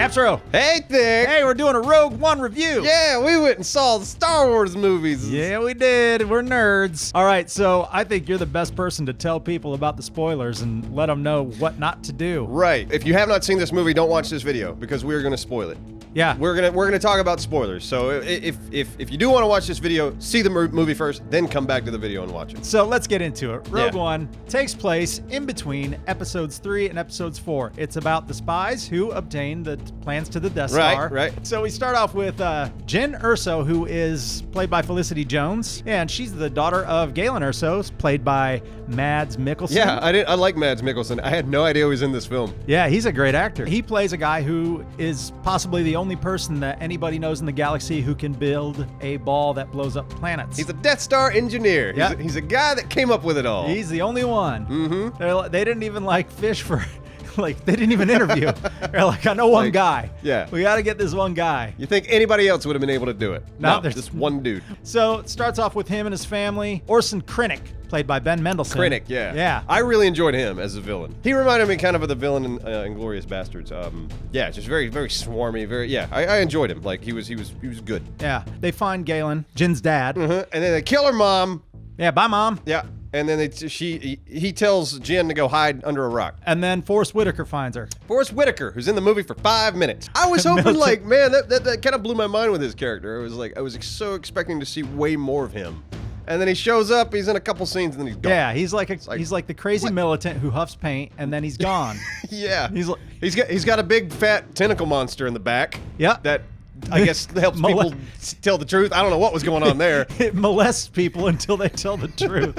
Appsro. Hey, Thick. Hey, we're doing a Rogue One review. Yeah, we went and saw the Star Wars movies. Yeah, we did. We're nerds. All right, so I think you're the best person to tell people about the spoilers and let them know what not to do. Right. If you have not seen this movie, don't watch this video because we're going to spoil it. Yeah. We're gonna talk about spoilers. So if you do want to watch this video, see the movie first, then come back to the video and watch it. So let's get into it. Rogue One takes place in between episodes 3 and episodes 4. It's about the spies who obtain the plans to the Death Star. Right. So we start off with Jyn Erso, who is played by Felicity Jones, and she's the daughter of Galen Erso, played by Mads Mikkelsen. Yeah, I like Mads Mikkelsen. I had no idea he was in this film. Yeah, he's a great actor. He plays a guy who is possibly the only person that anybody knows in the galaxy who can build a ball that blows up planets. He's a Death Star engineer. He's a guy that came up with it all. He's the only one. Mm-hmm. They didn't even fish for, they didn't even interview. They're like, I know one guy. Yeah. We got to get this one guy. You think anybody else would have been able to do it? No, there's this one dude. So it starts off with him and his family. Orson Krennic, played by Ben Mendelsohn. Krennic, yeah. Yeah. I really enjoyed him as a villain. He reminded me kind of the villain in Inglourious Bastards. Yeah, just very, very swarmy. I enjoyed him. Like he was good. Yeah. They find Galen, Jin's dad. And then they kill her mom. Yeah, bye, Mom. Yeah. And then he tells Jyn to go hide under a rock. And then Forrest Whitaker finds her. Forrest Whitaker, who's in the movie for 5 minutes. I was hoping, man, that kind of blew my mind with his character. I was so expecting to see way more of him. And then he shows up, he's in a couple scenes, and then he's gone. Yeah, he's like the crazy militant who huffs paint, and then he's gone. Yeah. He's got a big fat tentacle monster in the back. Yeah. That I guess helps people tell the truth. I don't know what was going on there. It molests people until they tell the truth.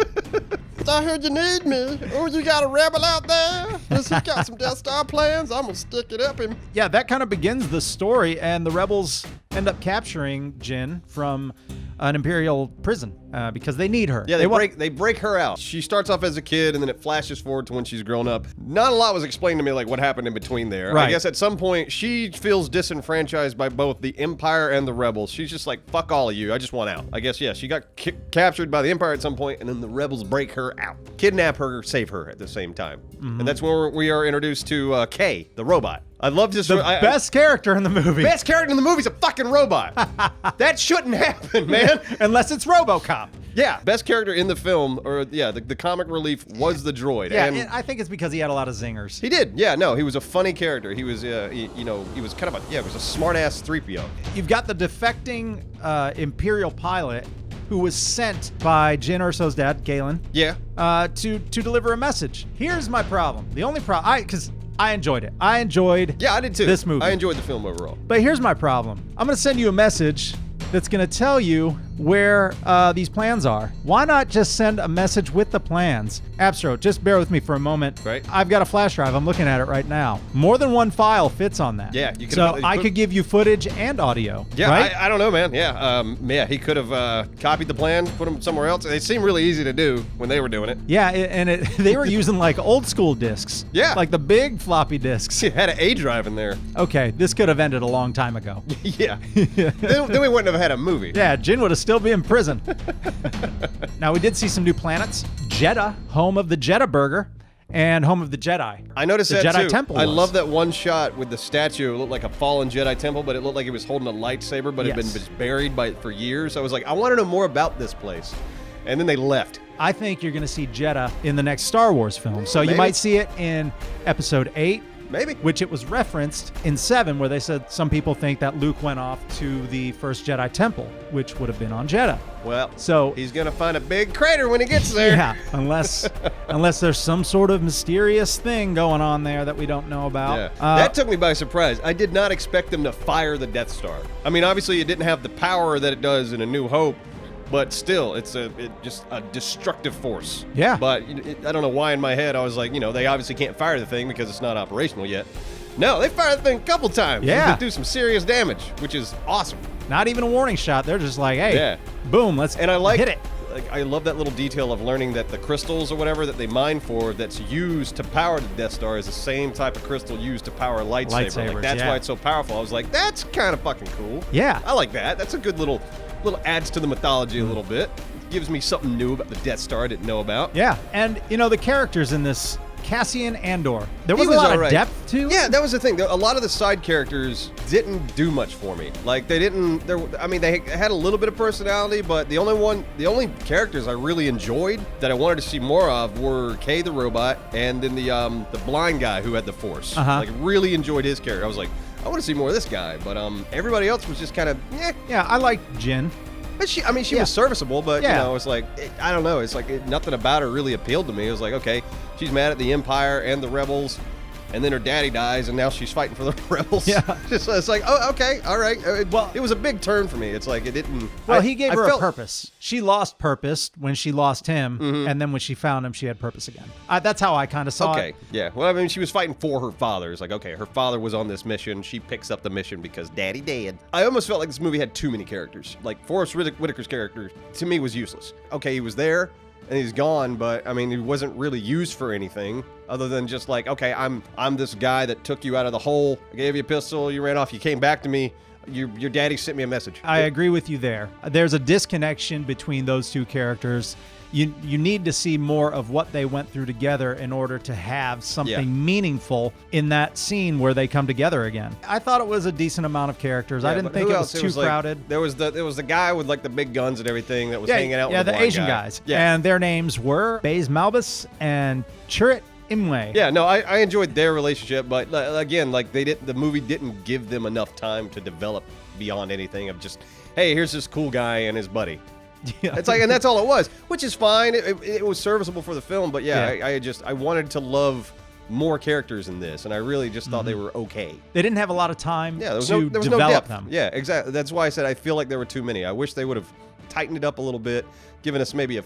I heard you need me. Oh, you got a rebel out there? He's got some Death Star plans. I'm gonna stick it up him. Yeah, that kind of begins the story, and the rebels end up capturing Jyn from an Imperial prison because they need her. Yeah, they break her out. She starts off as a kid, and then it flashes forward to when she's grown up. Not a lot was explained to me, like what happened in between there. Right. I guess at some point she feels disenfranchised by both the Empire and the rebels. She's just like, fuck all of you. I just want out. I guess, yeah, she got captured by the Empire at some point, and then the rebels break her out, kidnap her, save her at the same time. And that's when we are introduced to Kay, the robot. I love this. Best character in the movie. Best character in the movie is a fucking robot. That shouldn't happen, man. Unless it's RoboCop. Yeah, best character in the film, or the comic relief was the droid. Yeah, and I think it's because he had a lot of zingers. He did. Yeah, no, he was a funny character. He was, he was kind of he was a smart-ass 3PO. You've got the defecting Imperial pilot who was sent by Jyn Erso's dad, Galen. Yeah. To deliver a message. Here's my problem. The only problem, because I enjoyed it. I did too. This movie. I enjoyed the film overall. But here's my problem. I'm going to send you a message that's going to tell you where these plans are. Why not just send a message with the plans? Appsro, just bear with me for a moment. Right. I've got a flash drive. I'm looking at it right now. More than one file fits on that. Yeah. You so I could give you footage and audio. Yeah, right? I don't know, man. Yeah. He could have copied the plans, put them somewhere else. It seemed really easy to do when they were doing it. Yeah, they were using like old school discs. Yeah. Like the big floppy discs. It had an A drive in there. Okay, this could have ended a long time ago. Yeah. then we wouldn't have had a movie. Yeah, Jyn would have still been in prison. Now, we did see some new planets. Jeddah, home of the Jeddah Burger, and home of the Jedi. I noticed the that Jedi too. Temple I was. love that one shot with the statue. It looked like a fallen Jedi temple, but it looked like it was holding a lightsaber, but it had been just buried for years. I was like, I want to know more about this place. And then they left. I think you're going to see Jeddah in the next Star Wars film. So Maybe. You might see it in Episode 8. Maybe. Which it was referenced in 7, where they said some people think that Luke went off to the first Jedi Temple, which would have been on Jeddah. Well, so he's going to find a big crater when he gets there. Yeah, unless there's some sort of mysterious thing going on there that we don't know about. Yeah. That took me by surprise. I did not expect them to fire the Death Star. I mean, obviously it didn't have the power that it does in A New Hope, but still, it's just a destructive force. Yeah. But I don't know why in my head I was like, they obviously can't fire the thing because it's not operational yet. No, they fired the thing a couple times. Yeah. They do some serious damage, which is awesome. Not even a warning shot. They're just like, hey, boom, let's hit it. I love that little detail of learning that the crystals or whatever that they mine for that's used to power the Death Star is the same type of crystal used to power a lightsaber. Like, that's why it's so powerful. I was like, that's kind of fucking cool. Yeah. I like that. That's a good little adds to the mythology a little bit. Gives me something new about the Death Star I didn't know about. Yeah, and the characters in this Cassian Andor. There He was a lot alright. of depth to. Yeah, that was the thing. A lot of the side characters didn't do much for me. Like they didn't. I mean, they had a little bit of personality, but the only characters I really enjoyed that I wanted to see more of were Kay the robot, and then the blind guy who had the Force. Like really enjoyed his character. I was like, I want to see more of this guy, but everybody else was just kind of Yeah, I liked Jin. But she was serviceable, but Yeah. you know, it's like I don't know. It's like nothing about her really appealed to me. It was like, okay, she's mad at the Empire and the rebels, and then her daddy dies, and now she's fighting for the rebels. Yeah. It's like, oh, okay, all right. Well, it was a big turn for me. It's like it didn't. Well, he gave her a purpose. She lost purpose when she lost him, Mm-hmm. and then when she found him, she had purpose again. That's how I kind of saw Okay, it. yeah. Well, I mean, she was fighting for her father. It's like, okay, her father was on this mission. She picks up the mission because daddy dead. I almost felt like this movie had too many characters. Like, Forrest Whitaker's character, to me, was useless. Okay, he was there, and he's gone, but, I mean, he wasn't really used for anything other than just like, okay, I'm this guy that took you out of the hole. I gave you a pistol. You ran off. You came back to me. Your daddy sent me a message. I agree with you there. There's a disconnection between those two characters. You need to see more of what they went through together in order to have something meaningful in that scene where they come together again. I thought it was a decent amount of characters. I didn't think it was too crowded. There was the guy with like the big guns and everything that was hanging out with the blind Asian guy. guys. Yeah. And their names were Baze Malbus and Chirrut Imwe. Yeah, no, I enjoyed their relationship, but again, like the movie didn't give them enough time to develop beyond anything of just, hey, here's this cool guy and his buddy. Yeah. It's like, and that's all it was, which is fine. It was serviceable for the film, but I wanted to love more characters in this, and I really just thought they were okay. They didn't have a lot of time Yeah, there was to no develop depth. them. Yeah, exactly. That's why I said I feel like there were too many. I wish they would have tightened it up a little bit, given us maybe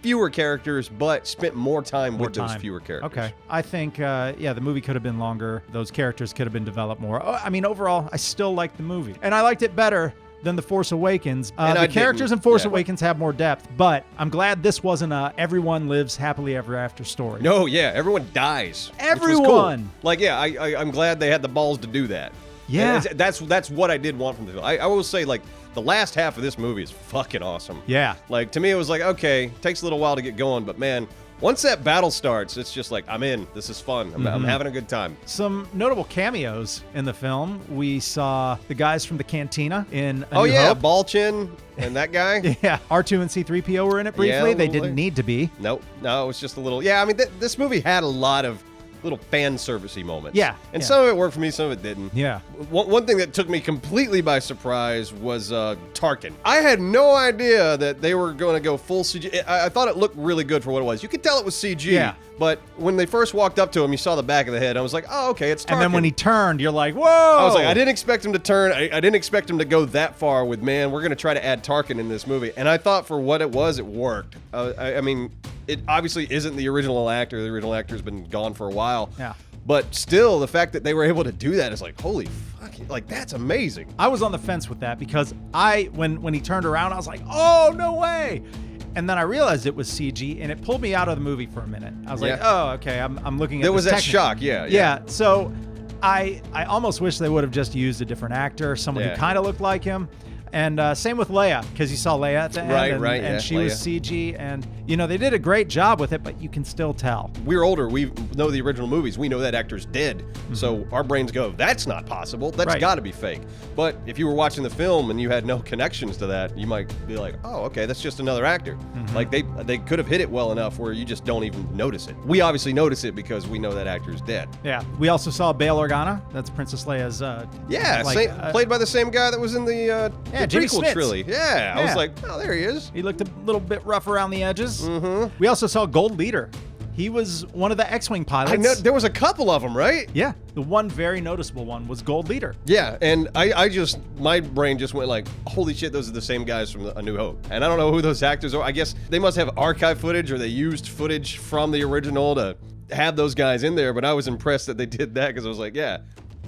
fewer characters, but spent more time with those fewer characters. Okay. I think, the movie could have been longer. Those characters could have been developed more. I mean, overall, I still liked the movie. And I liked it better than The Force Awakens. The characters in Force Awakens have more depth, but I'm glad this wasn't a everyone lives happily ever after story. No, yeah, everyone dies. Everyone. Which was cool. Like, yeah, I'm glad they had the balls to do that. Yeah. And that's what I did want from the film. I will say, like, the last half of this movie is fucking awesome. Yeah. Like, to me, it was like, okay, takes a little while to get going, but man, once that battle starts, it's just like, I'm in. This is fun. I'm having a good time. Some notable cameos in the film. We saw the guys from the Cantina in A Oh, New yeah, Hope. Ballchin and that guy. Yeah, R2 and C-3PO were in it briefly. Yeah, they didn't need to be. Nope. No, it was just a little. Yeah, I mean, this movie had a lot of little fan servicey moments. Yeah. And some of it worked for me, some of it didn't. Yeah. One thing that took me completely by surprise was Tarkin. I had no idea that they were going to go full CG. I thought it looked really good for what it was. You could tell it was CG. Yeah. But when they first walked up to him, you saw the back of the head. I was like, oh, okay, it's Tarkin. And then when he turned, you're like, whoa! I was like, I didn't expect him to turn. I didn't expect him to go that far with, man, we're going to try to add Tarkin in this movie. And I thought for what it was, it worked. I mean, it obviously isn't the original actor. The original actor's been gone for a while. Yeah. But still, the fact that they were able to do that is like, holy fuck, like, that's amazing. I was on the fence with that because when he turned around, I was like, oh, no way! And then I realized it was CG, and it pulled me out of the movie for a minute. I was like, oh, okay, I'm looking at There this was that technically. shock, yeah. So I almost wish they would have just used a different actor, someone who kind of looked like him. And same with Leia, because you saw Leia at the end, and she was CG, and they did a great job with it, but you can still tell. We're older. We know the original movies. We know that actor's dead, so our brains go, that's not possible. That's got to be fake. But if you were watching the film and you had no connections to that, you might be like, oh, okay, that's just another actor. Like they could have hit it well enough where you just don't even notice it. We obviously notice it because we know that actor's dead. Yeah. We also saw Bail Organa. That's Princess Leia's. Played by the same guy that was in the Jimmy prequel Smits. trilogy. Yeah, I was like, oh, there he is. He looked a little bit rough around the edges. We also saw Gold Leader. He was one of the X-Wing pilots. I know, there was a couple of them, right? Yeah. The one very noticeable one was Gold Leader. Yeah, and my brain just went like, holy shit, those are the same guys from A New Hope. And I don't know who those actors are. I guess they must have archive footage or they used footage from the original to have those guys in there, but I was impressed that they did that because I was like, yeah,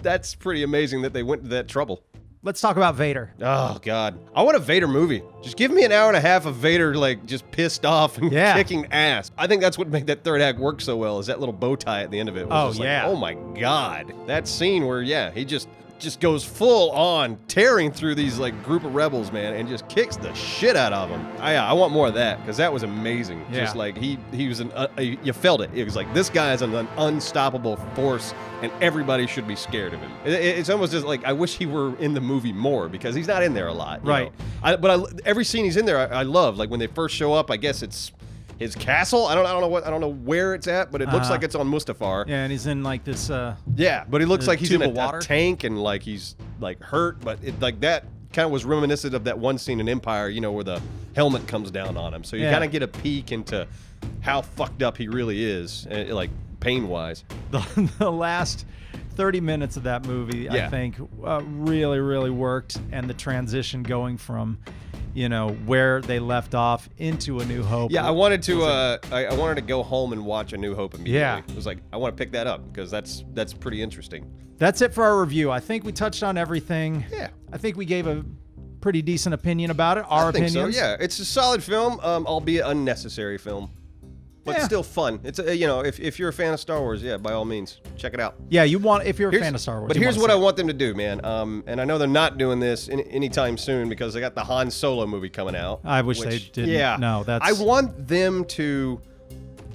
that's pretty amazing that they went to that trouble. Let's talk about Vader. Oh, God. I want a Vader movie. Just give me an hour and a half of Vader, like, just pissed off and kicking ass. I think that's what made that third act work so well, is that little bow tie at the end of it. Was just like, oh, my God. That scene where, he just just goes full on tearing through these like group of rebels, man, and just kicks the shit out of them. I want more of that because that was amazing. Yeah. Just like he was you felt it. It was like this guy's an unstoppable force, and everybody should be scared of him. It's almost just like I wish he were in the movie more because he's not in there a lot. Right. But every scene he's in there, I love. Like when they first show up, I guess it's his castle. I don't know where it's at, but it looks like it's on Mustafar. Yeah, and he's in like this. Yeah, but he looks like he's in water a tank and like he's like hurt, but like that kind of was reminiscent of that one scene in Empire, where the helmet comes down on him. So you kind of get a peek into how fucked up he really is, like pain-wise. The last 30 minutes of that movie, I think, really, really worked, and the transition going from where they left off into A New Hope. Yeah, I wanted to go home and watch A New Hope immediately. Yeah. It was like, I want to pick that up because that's pretty interesting. That's it for our review. I think we touched on everything. Yeah. I think we gave a pretty decent opinion about it. Our I think opinions. so, yeah. It's a solid film, albeit unnecessary film. But still fun. It's if you're a fan of Star Wars, by all means, check it out. Yeah, if you're a fan of Star Wars. But here's what I want them to do, man. And I know they're not doing this anytime soon because they got the Han Solo movie coming out. I wish they didn't. Yeah. No, that's. I want them to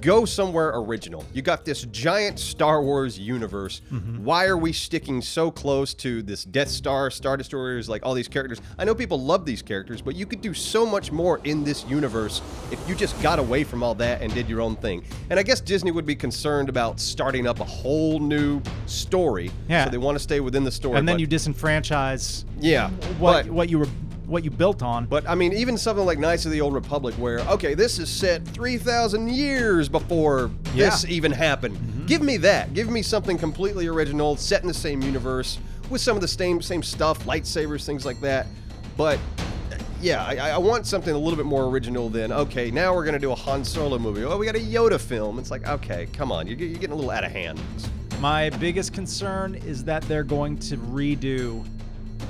go somewhere original. You got this giant Star Wars universe. Mm-hmm. Why are we sticking so close to this Death Star, Star Destroyers, like all these characters? I know people love these characters, but you could do so much more in this universe if you just got away from all that and did your own thing. And I guess Disney would be concerned about starting up a whole new story. Yeah. So they want to stay within the story. And then you disenfranchise. Yeah. What you built on. But I mean, even something like Knights of the Old Republic, where this is set 3,000 years before this even happened. Mm-hmm. Give me that. Give me something completely original, set in the same universe with some of the same stuff, lightsabers, things like that. But yeah, I want something a little bit more original than now we're gonna do a Han Solo movie. Oh, we got a Yoda film. It's like, okay, come on, you're getting a little out of hand. My biggest concern is that they're going to redo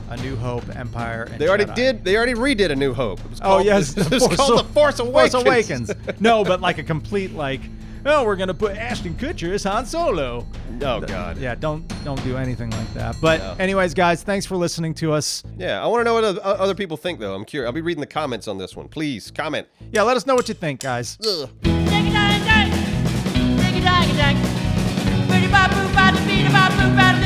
A New Hope, Empire, and They already Jedi. They already redid A New Hope. It was called, it was called The Force Awakens. Force Awakens. No, but like a complete we're gonna put Ashton Kutcher as Han Solo. Oh God. Yeah, don't do anything like that. But No. anyways, guys, thanks for listening to us. Yeah, I want to know what other people think, though. I'm curious. I'll be reading the comments on this one. Please, comment. Yeah, let us know what you think, guys. Ugh. Pretty bop boop bop beat bop boop bop